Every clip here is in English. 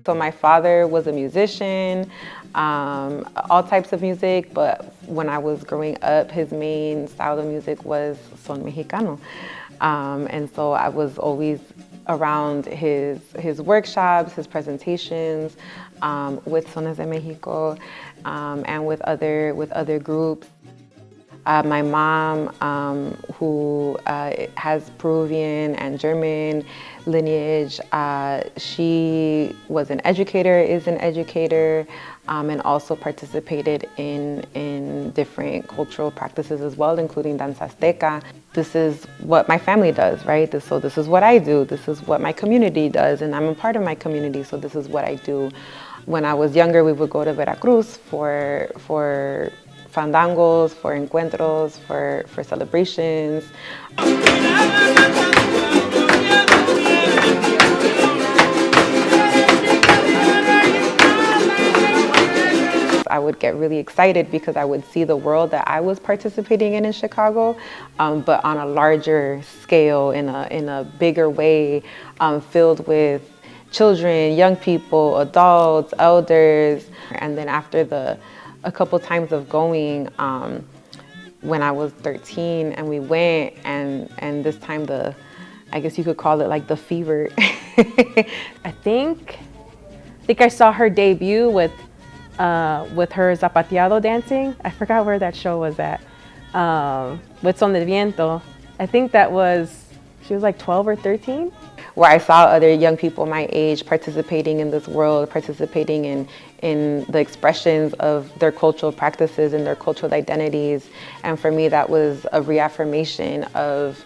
So my father was a musician, all types of music, but when I was growing up, his main style of music was son mexicano. And so I was always around his workshops, his presentations, with Sones de Mexico, and with other groups. My mom, who has Peruvian and German lineage, she was an educator, is an educator, and also participated in different cultural practices as well, including danza azteca. This is what my family does, right? So this is what I do. This is what my community does, and I'm a part of my community, so this is what I do. When I was younger, we would go to Veracruz for fandangos, for encuentros, for celebrations. I would get really excited because I would see the world that I was participating in Chicago, but on a larger scale, in a bigger way, filled with children, young people, adults, elders. And then after a couple times of going, when I was 13 and we went, and this time I guess you could call it like the fever. I think I saw her debut with her zapateado dancing. I forgot where that show was at. With Son de Viento. I think she was like 12 or 13. Where I saw other young people my age participating in this world, participating in the expressions of their cultural practices and their cultural identities. And for me, that was a reaffirmation of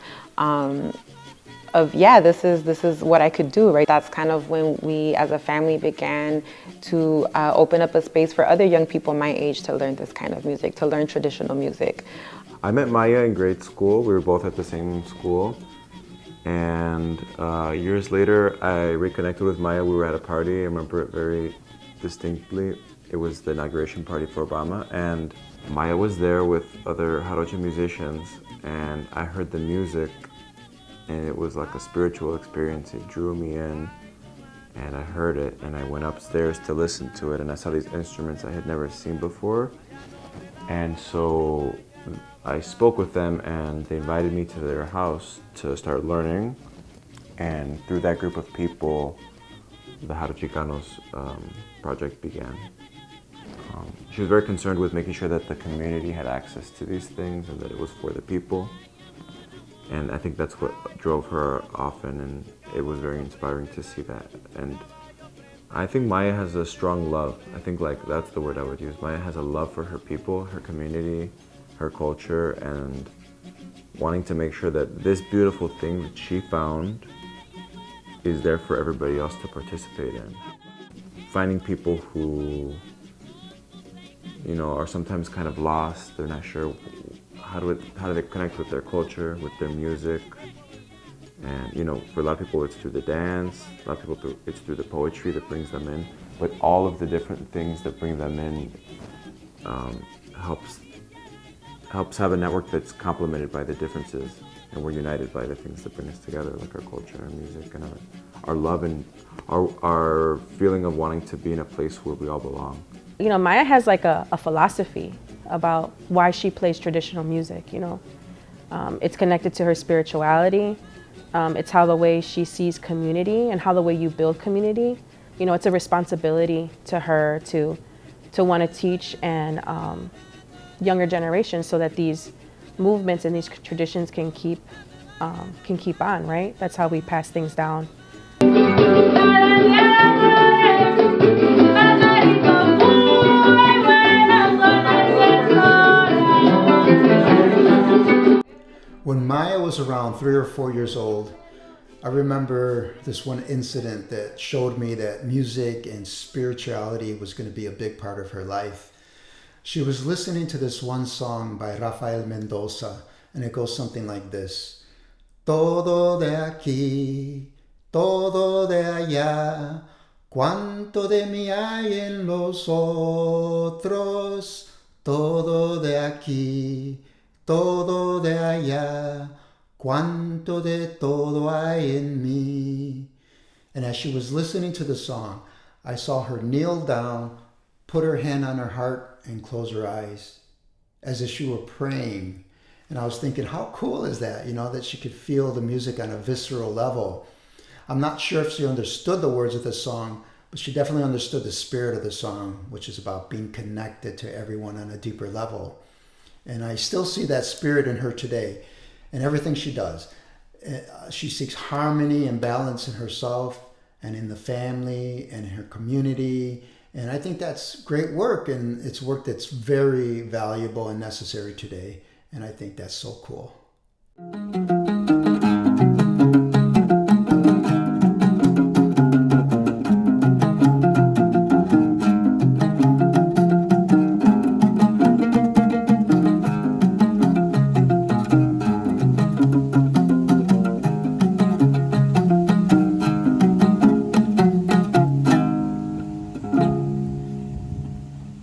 yeah, this is what I could do, right? That's kind of when we as a family began to open up a space for other young people my age to learn this kind of music, to learn traditional music. I met Maya in grade school. We were both at the same school. And years later, I reconnected with Maya. We were at a party. I remember it very distinctly. It was the inauguration party for Obama. And Maya was there with other jarocho musicians. And I heard the music. And it was like a spiritual experience. It drew me in, and I heard it, and I went upstairs to listen to it, and I saw these instruments I had never seen before. And so I spoke with them, and they invited me to their house to start learning. And through that group of people, the Jaro Chicanos project began. She was very concerned with making sure that the community had access to these things and that it was for the people. And I think that's what drove her often, and it was very inspiring to see that. And I think Maya has a strong love. I think that's the word I would use. Maya has a love for her people, her community, her culture, and wanting to make sure that this beautiful thing that she found is there for everybody else to participate in. Finding people who, are sometimes kind of lost, they're not sure how do they connect with their culture, with their music. And for a lot of people it's through the dance, a lot of people it's through the poetry that brings them in. But all of the different things that bring them in helps have a network that's complemented by the differences, and we're united by the things that bring us together, like our culture, our music, and our love, and our feeling of wanting to be in a place where we all belong. Maya has like a philosophy about why she plays traditional music, It's connected to her spirituality. It's how the way she sees community and how the way you build community. It's a responsibility to her to want to teach and younger generations so that these movements and these traditions can keep on, right? That's how we pass things down. When Maya was around 3 or 4 years old, I remember this one incident that showed me that music and spirituality was going to be a big part of her life. She was listening to this one song by Rafael Mendoza, and it goes something like this. Todo de aquí, todo de allá, cuánto de mí hay en los otros, todo de aquí, todo de allá, cuánto de todo hay en mí. And as she was listening to the song, I saw her kneel down, put her hand on her heart, and close her eyes as if she were praying. And I was thinking, how cool is that, that she could feel the music on a visceral level. I'm not sure if she understood the words of the song, but she definitely understood the spirit of the song, which is about being connected to everyone on a deeper level. And I still see that spirit in her today in everything she does. She seeks harmony and balance in herself and in the family and in her community. And I think that's great work, and it's work that's very valuable and necessary today. And I think that's so cool.